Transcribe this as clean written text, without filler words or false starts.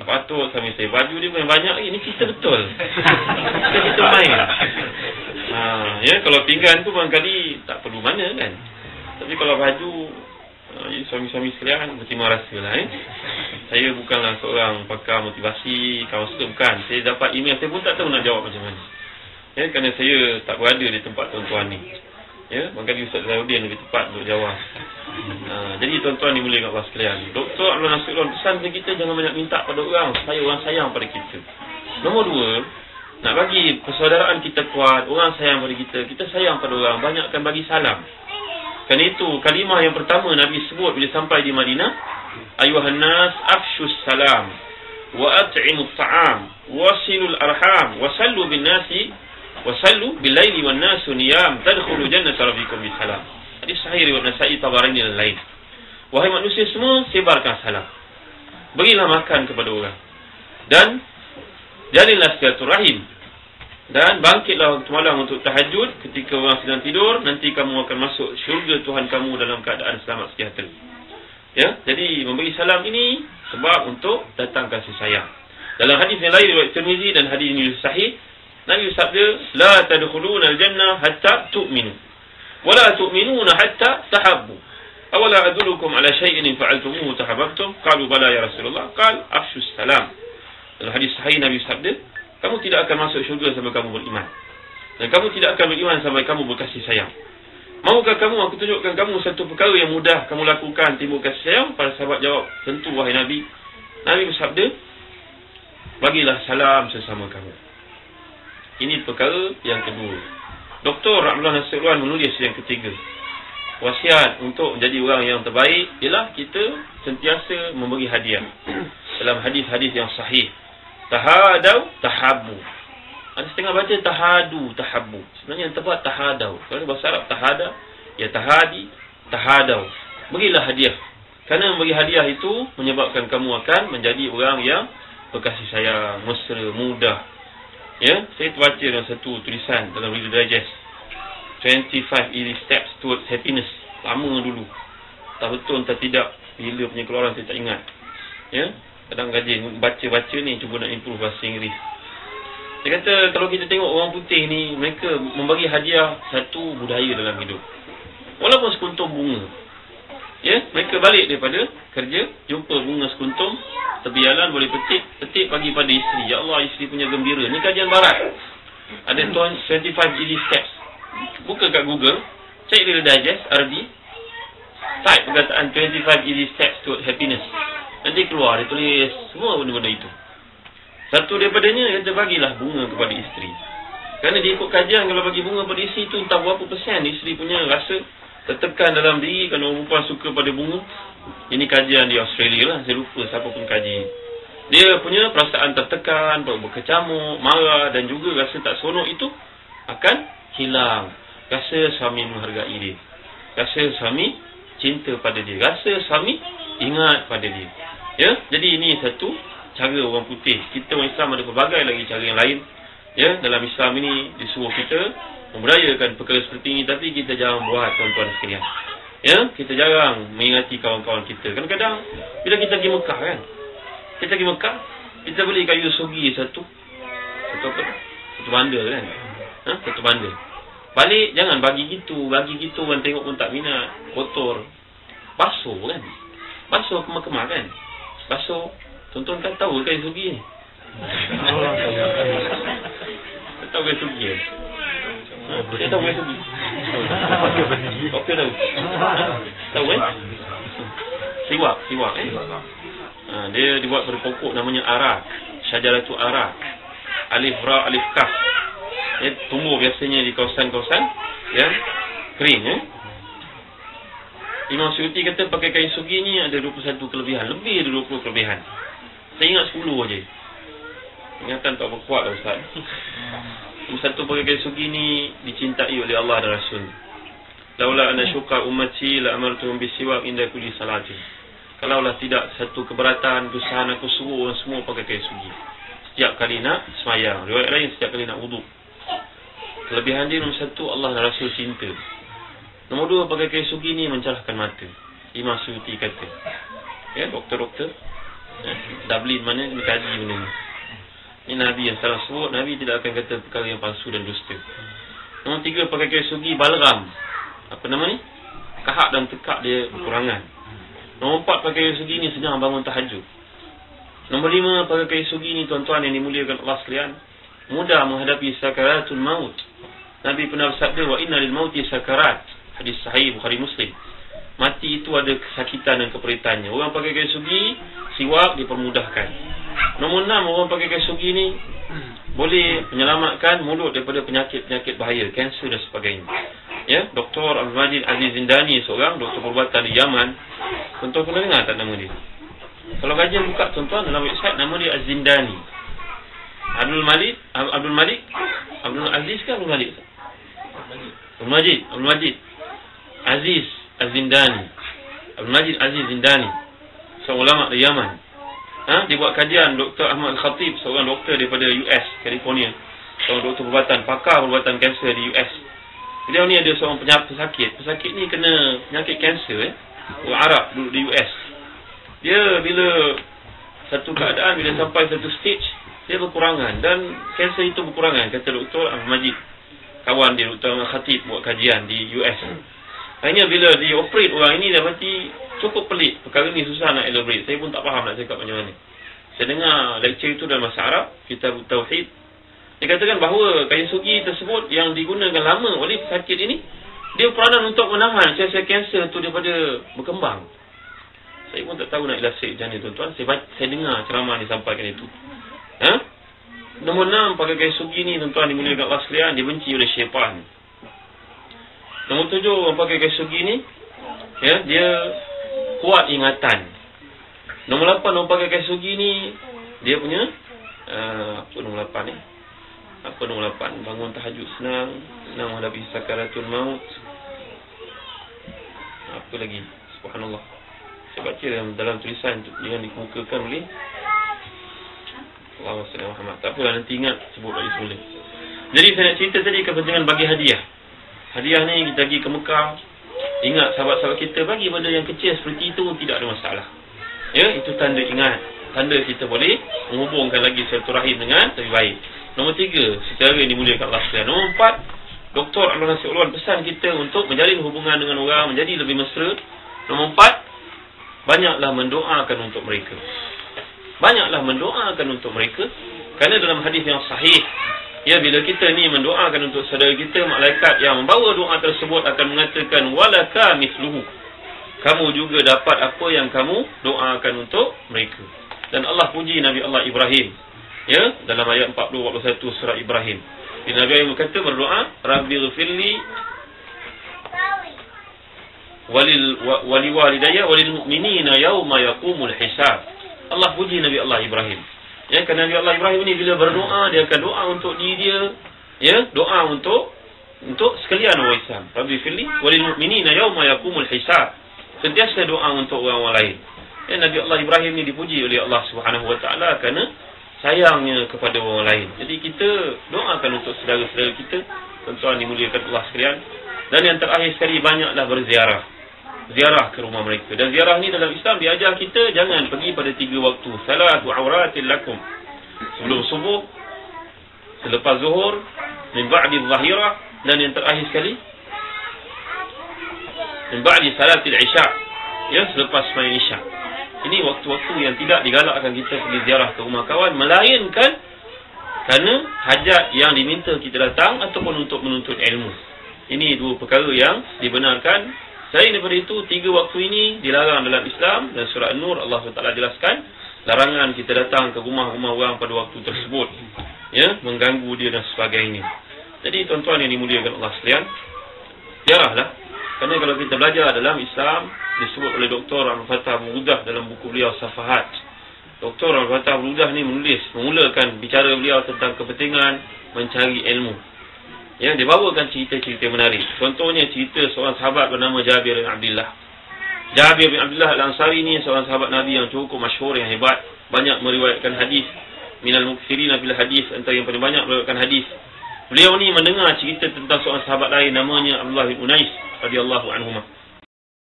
patut suami saya. Baju dia banyak lagi. Ini cerita betul. Kita main. Ya, kalau pinggan tu barangkali tak perlu mana kan. Tapi kalau baju, suami-suami sekalian berterima rasa lah. Saya bukanlah seorang pakar motivasi, kaunselor, bukan. Saya dapat email, saya pun tak tahu nak jawab macam mana. Ya, kerana saya tak berada di tempat tuan-tuan ni. Ya, barangkali Ustaz Zahudin lebih tepat untuk jawab. Jadi tuan-tuan dimulai kat Allah sekalian. Dr. Abdul Nasir pesan kita jangan banyak minta pada orang supaya orang sayang pada kita. Nombor 2, nak bagi persaudaraan kita kuat, orang sayang pada kita, kita sayang pada orang, banyakkan bagi salam. Kerana itu kalimah yang pertama Nabi sebut bila sampai di Madinah, ayuhan nas afshus salam wa at'imut ta'am wasilul arham wasallu bin nasi wasallu bil laili wan nasu niyam tadkhulu jannata rabbikum bisalam. Hadis sahih riwayat Nasa'i, Tabarani dan lain. Wahai manusia semua, sebarkan salam. Berilah makan kepada orang. Dan jalinlah silaturahim. Dan bangkitlah waktu malam untuk tahajud ketika orang sedang tidur. Nanti kamu akan masuk syurga Tuhan kamu dalam keadaan selamat sejahtera. Ya, jadi memberi salam ini sebab untuk datang kasih sayang. Dalam hadis yang lain riwayat Tirmizi dan hadis ini sahih, Nabi bersabda, la tadkhuluna al-jannah hatta tu'minu wa la tu'minuna hatta tahabbu. Awala adullukum ala shay'in fa'altumuhu tahabbtum? Qalu bala ya Rasulullah. Qal afshus salam. Dalam hadis sahih Nabi bersabda, kamu tidak akan masuk syurga sampai kamu beriman. Dan kamu tidak akan beriman sampai kamu berkasih sayang. Maukah kamu aku tunjukkan kamu satu perkara yang mudah kamu lakukan timbul kasih sayang? Para sahabat jawab, tentu wahai Nabi. Nabi bersabda, bagilah salam sesama kamu. Ini perkara yang kedua. Dr. Abdul Nasir menulis yang ketiga. Wasiat untuk menjadi orang yang terbaik ialah kita sentiasa memberi hadiah. Dalam hadis-hadis yang sahih, tahadau tahabbu. Ada setengah baca tahadu tahabbu. Sebenarnya yang tepat tahadau. Kalau bahasa Arab tahada, ya tahadi, tahadau. Berilah hadiah. Kerana memberi hadiah itu menyebabkan kamu akan menjadi orang yang berkasih sayang, mesra, mudah. Ya, saya terbaca dalam satu tulisan dalam Reader Digest, 25 easy steps towards happiness. Lama dulu. Tak betul entah tidak, bila punya keluaran saya tak ingat. Ya, kadang kajian baca-baca ni cuba nak improve bahasa Inggeris. Dia kata kalau kita tengok orang putih ni, mereka membagi hadiah satu budaya dalam hidup. Walaupun sekuntum bunga. Ya, mereka balik daripada kerja, jumpa bunga sekuntum, tepi jalan boleh petik bagi pada isteri. Ya Allah, isteri punya gembira. Ni kajian barat. Ada 25 easy steps. Buka kat Google, cek Reader Digest, RD, type perkataan 25 easy steps to happiness. Nanti keluar, dia tulis semua benda-benda itu. Satu daripadanya, kata bagilah bunga kepada isteri. Kerana dia ikut kajian, kalau bagi bunga kepada isteri tu entah berapa persen isteri punya rasa tertekan dalam diri kerana orang perempuan suka pada bunga. Ini kajian di Australia lah, saya lupa siapa pun kaji. Dia punya perasaan tertekan, berkecamuk, marah dan juga rasa tak seronok itu akan hilang. Rasa suami menghargai dia, rasa suami cinta pada dia, rasa suami ingat pada dia. Ya, jadi ini satu cara orang putih. Kita orang Islam ada pelbagai lagi cara yang lain. Ya, dalam Islam ini disuruh kita membudayakan perkara seperti ini, tapi kita jarang buat, tuan-tuan sekalian. Ya, kita jarang mengingati kawan-kawan kita. Kadang-kadang bila kita pergi Mekah kan, kita pergi Mekah, kita beli kayu sugi satu bandel kan. Satu bandel. Balik jangan bagi gitu orang tengok pun tak minat, kotor. Basuh kan. Basuh kemar-kemar kan. Basuh. Tuan-tuan kan tahu kayu sugi ni. Tahu kayu sugi kan? Dia tahu kayu sugi. Okey tahu. Tahu kan? Siwak kan? Dia dibuat pada pokok namanya arak. Syajaratu arak. Alif ra alif kaf. Dia tumbuh biasanya di kawasan-kawasan yang kering. Imam Suyuti kata pakai kain sugi ni ada 21 kelebihan. Lebih dari 20 kelebihan. Saya ingat 10 aja. Ingatan tak berkuat dah Ustaz. Satu pakai kain sugi ni dicintai oleh Allah dan Rasul. Laula anna syuqa ummati la amartuhum bisiwak inda kulli salati. Kalaulah tidak satu keberatan, kesusahan, aku suruh orang semua pakai kain sugi setiap kali nak semayang. Riwayat lain setiap kali nak wuduk. Kelebihan dia nombor 1, Allah dan Rasul cinta. Nombor 2, pakai kain sugi ni mencerahkan mata. Imam Suyuti kata. Ya, doktor-doktor Dablin mana kena kaji benda ni. Ini Nabi yang salah sebut. Nabi tidak akan kata perkara yang palsu dan dusta. Nombor 3, pakai kain sugi balram. Apa nama ni? Kahak dan tekak dia kekurangan. Nombor 4, pakai kain sugi ni sedang bangun tahajud. Nombor 5, pakai kain sugi ni tuan-tuan yang dimuliakan Allah sekalian, mudah menghadapi sakaratul maut. Nabi pernah bersabda, wa inna lil mauti sakarat. Hadis sahih Bukhari Muslim. Mati itu ada kesakitan dan keperitannya. Orang pakai kain sugi, siwak dipermudahkan. Nombor 6, orang pakai kain sugi ni boleh menyelamatkan mulut daripada penyakit-penyakit bahaya, kanser dan sebagainya. Ya, Dr. Abdul Majid Aziz Zindani, seorang doktor perubatan di Yaman. Tuan-tuan pernah dengar tak nama dia? Kalau kajian buka tuan-tuan dalam website, nama dia Az-Zindani. Abdul Aziz ke Abdul Malik? Abdul Majid Aziz Az-Zindani. Abdul Majid Aziz Zindani, seorang ulama dari Yaman. Dia buat kajian. Dr. Ahmad Khatib, seorang doktor daripada US, California, seorang doktor perubatan, pakar perubatan kanser di US. Dia ni ada seorang pesakit ni kena penyakit kanser, orang Arab duduk di US. Dia bila satu keadaan, bila sampai satu stage, dia berkurangan dan kanser itu berkurangan, kata Dr. Ahmad Majid. Kawan dia Dr. Ahmad Khatib buat kajian di US. Hanya bila dioperate orang ini, dah mati. Cukup pelik. Perkara ni susah nak elaborate. Saya pun tak faham nak cakap macam mana. Saya dengar lecture itu dalam bahasa Arab, Kitab Tauhid. Dia katakan bahawa kain sugi tersebut yang digunakan lama oleh pesakit ini, dia peranan untuk menahan sel-sel kanser itu daripada berkembang. Saya pun tak tahu nak illustrate macam ni tuan-tuan. Saya dengar ceramah disampaikan itu. Nombor 6, pakai kain sugi ni tuan-tuan dimuliakan Allah sekalian, dibenci oleh syaitan. Nombor 7, orang pakai kain sugi ni, ya, dia kuat ingatan. Nombor 8, orang pakai kain sugi ni, dia punya apa nombor 8 ni? Apa nombor 8? Bangun tahajud senang menghadapi sakaratul maut. Apa lagi? Subhanallah. Saya baca dalam tulisan yang dikemukakan oleh Allahumma salli ala Muhammad. Tak apalah, nanti ingat sebut lagi semula. Jadi saya nak cerita tadi kepentingan bagi hadiah. Hadiah ni kita pergi ke Mekah, ingat sahabat-sahabat kita bagi benda yang kecil seperti itu, tidak ada masalah. Ya, itu tanda ingat. Tanda kita boleh menghubungkan lagi silaturahim dengan lebih baik. Nombor 3, secara yang dimuliakan Allah sekalian. Nombor 4, Dr. Abdul Nasir Ulwan pesan kita untuk menjalin hubungan dengan orang menjadi lebih mesra. Nombor 4, banyaklah mendoakan untuk mereka. Banyaklah mendoakan untuk mereka. Kerana dalam hadis yang sahih, ya, bila kita ni mendoakan untuk saudara kita, malaikat yang membawa doa tersebut akan mengatakan walaka misluhu. Kamu juga dapat apa yang kamu doakan untuk mereka. Dan Allah puji Nabi Allah Ibrahim, ya, dalam ayat 40-41 surah Ibrahim. Nabi Ibrahim berkata, berdoa, Rabbighfirli waliwalidayya walil mu'minina yawma yaqumul hisab. Allah puji Nabi Allah Ibrahim. Ya, kerana Nabi Allah Ibrahim ni bila berdoa, dia akan doa untuk diri dia, ya, doa untuk sekalian orang Islam. Rabbighfirli walil mu'minina yawma yaqumul hisab. Sentiasa doa untuk orang lain. Ya, Nabi Allah Ibrahim ni dipuji oleh Allah Subhanahu Wa Taala kerana sayangnya kepada orang lain. Jadi kita doakan untuk saudara-saudara kita, tuan-tuan dimuliakan Allah sekalian. Dan yang terakhir sekali, banyaklah berziarah. Ziarah ke rumah mereka. Dan ziarah ni dalam Islam diajar kita jangan pergi pada 3 waktu. Salatu auratil lakum. Sebelum subuh, selepas zuhur, min ba'di zahirah, dan yang terakhir sekali min ba'di salatil isya', ya, selepas sembahyang isya'. Ini waktu-waktu yang tidak digalakkan kita pergi ziarah ke rumah kawan, melainkan kerana hajat yang diminta kita datang ataupun untuk menuntut ilmu. Ini 2 perkara yang dibenarkan. Selain daripada itu, 3 waktu ini dilarang dalam Islam. Dan surah An-Nur Allah SWT jelaskan larangan kita datang ke rumah-rumah orang pada waktu tersebut, ya, mengganggu dia dan sebagainya. Jadi tuan-tuan yang dimuliakan Allah sekalian, ziarahlah. Kerana kalau kita belajar dalam Islam, disebut oleh Dr. Al-Fatah Mudah dalam buku beliau Safahat. Dr. Al-Fatah Mudah ni memulakan bicara beliau tentang kepentingan mencari ilmu. Ya, dia bawakan cerita-cerita menarik. Contohnya cerita seorang sahabat bernama Jabir bin Abdullah. Jabir bin Abdullah Al-Ansari ni seorang sahabat Nabi yang cukup masyhur, yang hebat, banyak meriwayatkan hadis. Minal mukthirina bil hadis, antara yang paling banyak meriwayatkan hadis. Beliau ni mendengar cerita tentang seorang sahabat lain namanya Abdullah bin Unais radhiyallahu anhuma.